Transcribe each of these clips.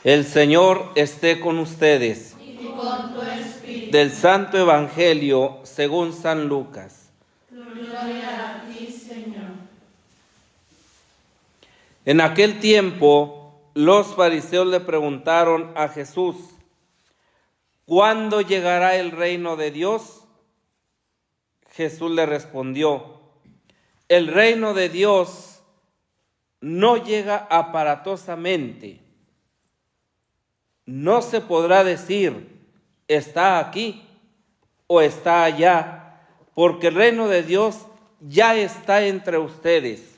El Señor esté con ustedes. Y con tu espíritu. Del Santo Evangelio según San Lucas. Gloria a ti, Señor. En aquel tiempo, los fariseos le preguntaron a Jesús: ¿cuándo llegará el reino de Dios? Jesús le respondió: el reino de Dios no llega aparatosamente. No se podrá decir, está aquí o está allá, porque el reino de Dios ya está entre ustedes.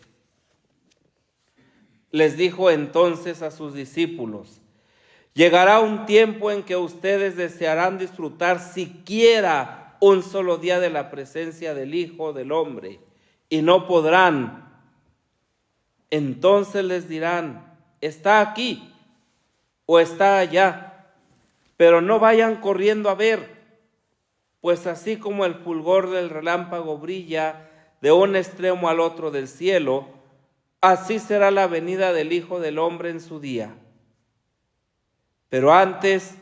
Les dijo entonces a sus discípulos: llegará un tiempo en que ustedes desearán disfrutar siquiera un solo día de la presencia del Hijo del Hombre, y no podrán. Entonces les dirán, está aquí o está allá, pero no vayan corriendo a ver, pues así como el fulgor del relámpago brilla de un extremo al otro del cielo, así será la venida del Hijo del Hombre en su día. Pero antes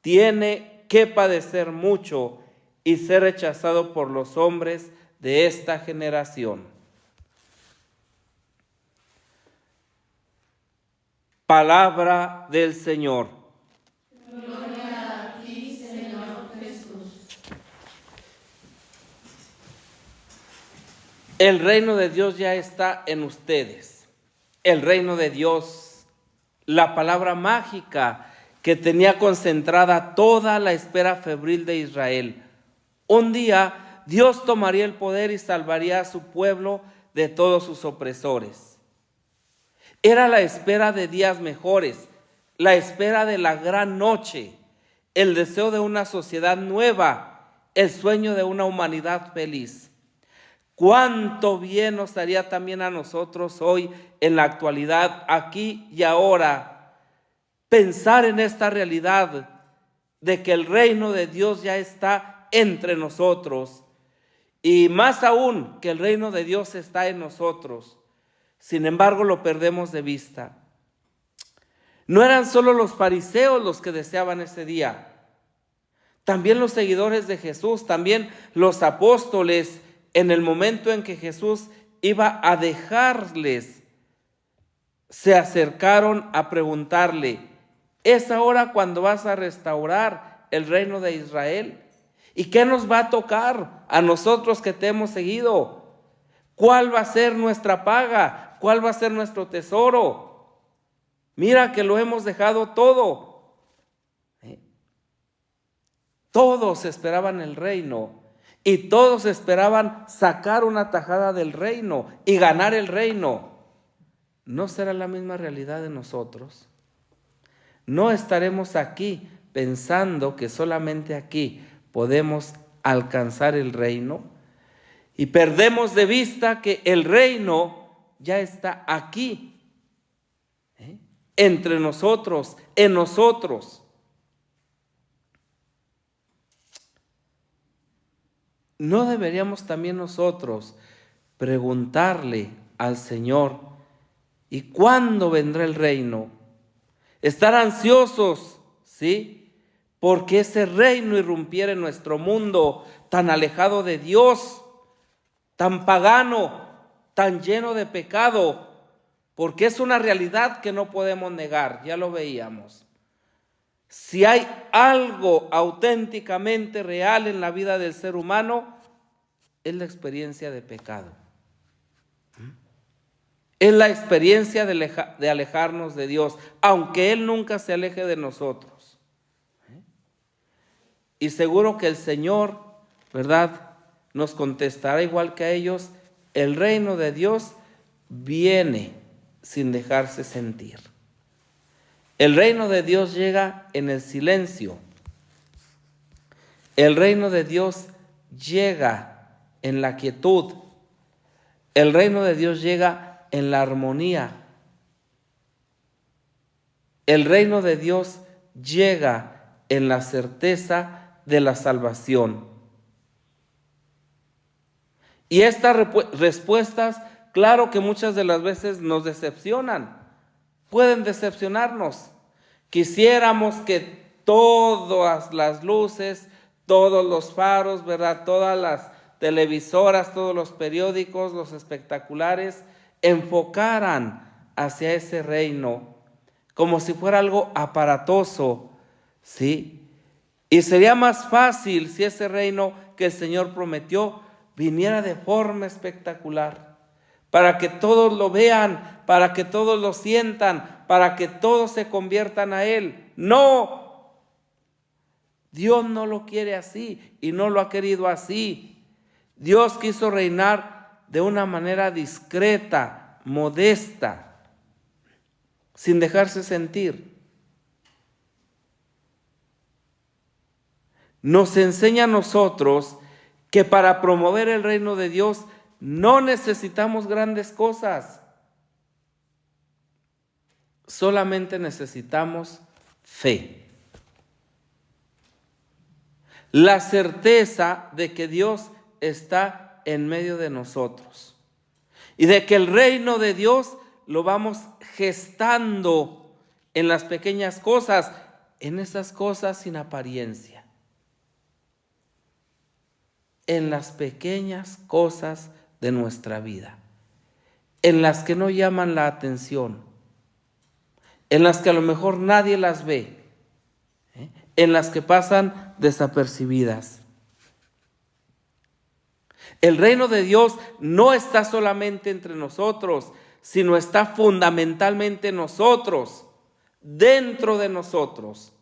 tiene que padecer mucho y ser rechazado por los hombres de esta generación. Palabra del Señor. Gloria a ti, Señor Jesús. El reino de Dios ya está en ustedes. El reino de Dios, la palabra mágica que tenía concentrada toda la espera febril de Israel. Un día Dios tomaría el poder y salvaría a su pueblo de todos sus opresores. Era la espera de días mejores, la espera de la gran noche, el deseo de una sociedad nueva, el sueño de una humanidad feliz. Cuánto bien nos haría también a nosotros hoy, en la actualidad, aquí y ahora, pensar en esta realidad de que el reino de Dios ya está entre nosotros, y más aún que el reino de Dios está en nosotros. Sin embargo, lo perdemos de vista. No eran solo los fariseos los que deseaban ese día, también los seguidores de Jesús, también los apóstoles. En el momento en que Jesús iba a dejarles, se acercaron a preguntarle: ¿es ahora cuando vas a restaurar el reino de Israel? ¿Y qué nos va a tocar a nosotros que te hemos seguido? ¿Cuál va a ser nuestra paga? ¿Cuál va a ser nuestro tesoro? Mira que lo hemos dejado todo. Todos esperaban el reino. Y todos esperaban sacar una tajada del reino y ganar el reino. ¿No será la misma realidad de nosotros? ¿No estaremos aquí pensando que solamente aquí podemos alcanzar el reino? Y perdemos de vista que el reino ya está aquí, entre nosotros, en nosotros. ¿No deberíamos también nosotros preguntarle al Señor: ¿y cuándo vendrá el reino? Estar ansiosos, ¿sí? Porque ese reino irrumpiera en nuestro mundo tan alejado de Dios, tan pagano, tan lleno de pecado, porque es una realidad que no podemos negar, ya lo veíamos. Si hay algo auténticamente real en la vida del ser humano, es la experiencia de pecado. Es la experiencia de alejarnos de Dios, aunque Él nunca se aleje de nosotros. Y seguro que el Señor, ¿verdad?, nos contestará igual que a ellos: el reino de Dios viene sin dejarse sentir. El reino de Dios llega en el silencio. El reino de Dios llega en la quietud. El reino de Dios llega en la armonía. El reino de Dios llega en la certeza de la salvación. Y estas respuestas, claro que muchas de las veces nos decepcionan. Pueden decepcionarnos. Quisiéramos que todas las luces, todos los faros, ¿verdad? Todas las televisoras, todos los periódicos, los espectaculares, enfocaran hacia ese reino, como si fuera algo aparatoso, ¿sí? Y sería más fácil si ese reino que el Señor prometió viniera de forma espectacular, para que todos lo vean, para que todos lo sientan, para que todos se conviertan a Él. No, Dios no lo quiere así y no lo ha querido así. Dios quiso reinar de una manera discreta, modesta, sin dejarse sentir. Nos enseña a nosotros que para promover el reino de Dios no necesitamos grandes cosas. Solamente necesitamos fe. La certeza de que Dios está en medio de nosotros y de que el reino de Dios lo vamos gestando en las pequeñas cosas, en esas cosas sin apariencia, en las pequeñas cosas de nuestra vida, en las que no llaman la atención, en las que a lo mejor nadie las ve, en las que pasan desapercibidas. El reino de Dios no está solamente entre nosotros, sino está fundamentalmente en nosotros, dentro de nosotros.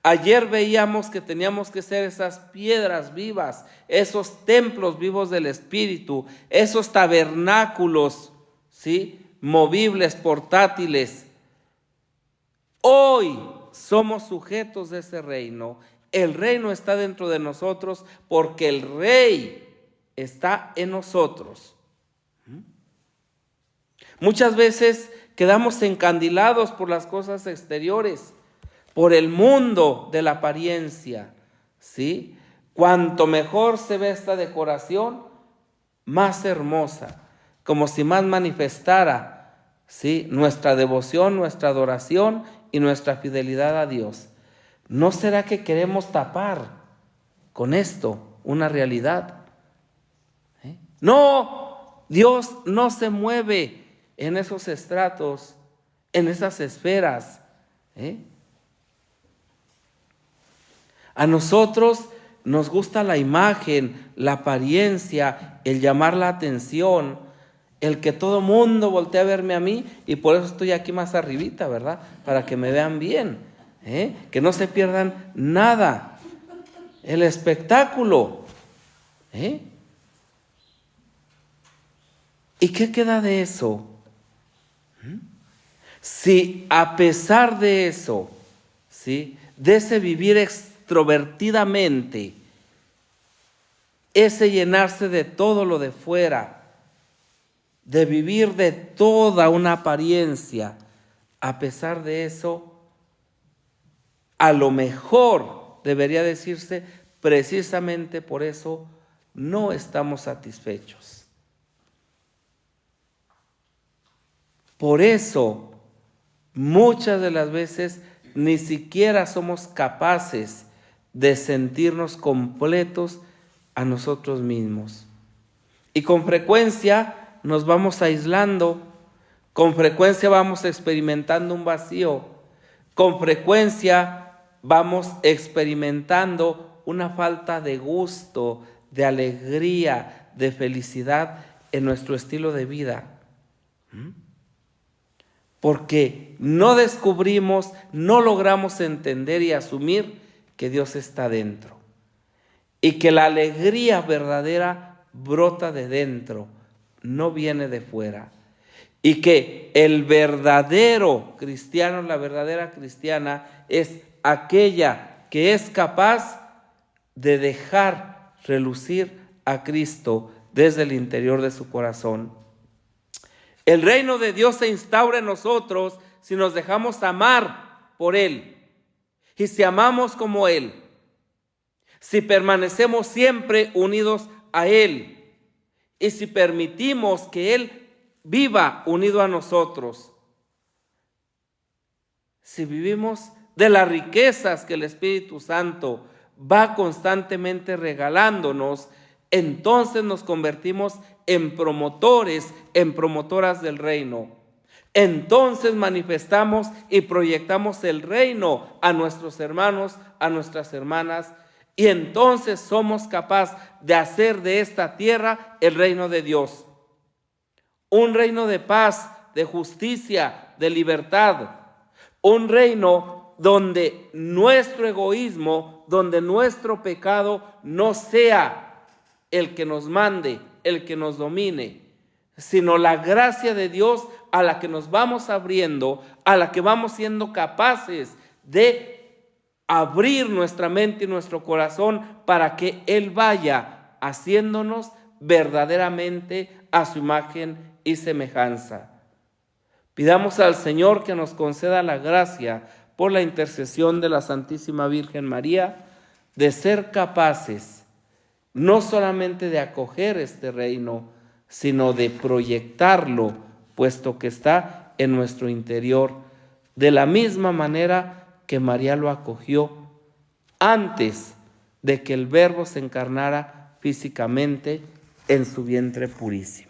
Ayer veíamos que teníamos que ser esas piedras vivas, esos templos vivos del Espíritu, esos tabernáculos, ¿sí?, movibles, portátiles. Hoy somos sujetos de ese reino. El reino está dentro de nosotros porque el Rey está en nosotros. Muchas veces quedamos encandilados por las cosas exteriores, por el mundo de la apariencia, ¿sí? Cuanto mejor se ve esta decoración, más hermosa, como si más manifestara, ¿sí?, nuestra devoción, nuestra adoración y nuestra fidelidad a Dios. ¿No será que queremos tapar con esto una realidad? No, Dios no se mueve en esos estratos, en esas esferas. A nosotros nos gusta la imagen, la apariencia, el llamar la atención, el que todo mundo voltee a verme a mí, y por eso estoy aquí más arribita, ¿verdad? Para que me vean bien, que no se pierdan nada. El espectáculo. ¿Y qué queda de eso? Si a pesar de eso, ¿sí?, de ese vivir extrovertidamente, ese llenarse de todo lo de fuera, de vivir de toda una apariencia, a pesar de eso, a lo mejor debería decirse, precisamente por eso no estamos satisfechos. Por eso, muchas de las veces ni siquiera somos capaces de sentirnos completos a nosotros mismos. Y con frecuencia nos vamos aislando, con frecuencia vamos experimentando un vacío, con frecuencia vamos experimentando una falta de gusto, de alegría, de felicidad en nuestro estilo de vida. Porque no descubrimos, no logramos entender y asumir que Dios está dentro. Y que la alegría verdadera brota de dentro, no viene de fuera. Y que el verdadero cristiano, la verdadera cristiana, es aquella que es capaz de dejar relucir a Cristo desde el interior de su corazón. El reino de Dios se instaura en nosotros si nos dejamos amar por Él y si amamos como Él, si permanecemos siempre unidos a Él y si permitimos que Él viva unido a nosotros. si vivimos de las riquezas que el Espíritu Santo va constantemente regalándonos, entonces nos convertimos en promotores, en promotoras del reino. Entonces manifestamos y proyectamos el reino a nuestros hermanos, a nuestras hermanas, y entonces somos capaces de hacer de esta tierra el reino de Dios. Un reino de paz, de justicia, de libertad. Un reino donde nuestro egoísmo, donde nuestro pecado no sea el que nos mande, el que nos domine, sino la gracia de Dios a la que nos vamos abriendo, a la que vamos siendo capaces de abrir nuestra mente y nuestro corazón para que Él vaya haciéndonos verdaderamente a su imagen y semejanza. Pidamos al Señor que nos conceda la gracia por la intercesión de la Santísima Virgen María de ser capaces no solamente de acoger este reino, sino de proyectarlo, puesto que está en nuestro interior, de la misma manera que María lo acogió antes de que el Verbo se encarnara físicamente en su vientre purísimo.